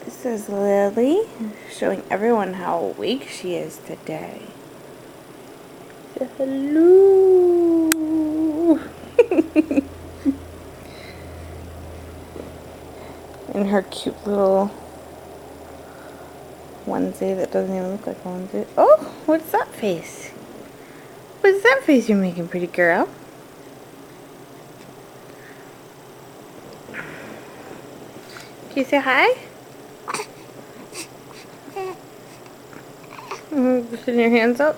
This is Lily, showing everyone how awake she is today. Say hello. In her cute little onesie that doesn't even look like a onesie. Oh, what's that face? What's that face you're making, pretty girl? Can you say hi? Putting your hands up.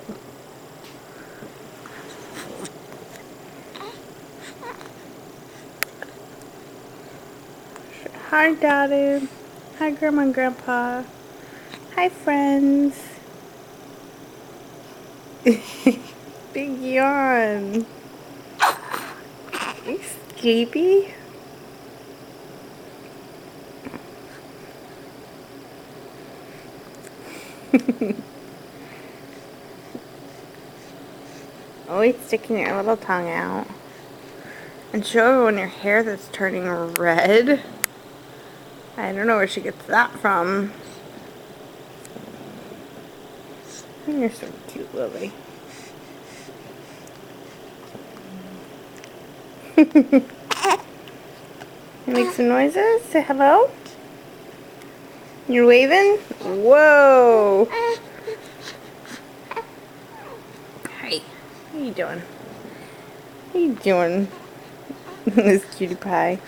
Hi, Daddy. Hi, Grandma and Grandpa. Hi, friends. Big yawn. You sleepy? Always sticking your little tongue out. And show everyone your hair that's turning red. I don't know where she gets that from. You're so cute, Lily. You make some noises? Say hello? You're waving? Whoa! Hi. What are you doing? What are you doing? This cutie pie.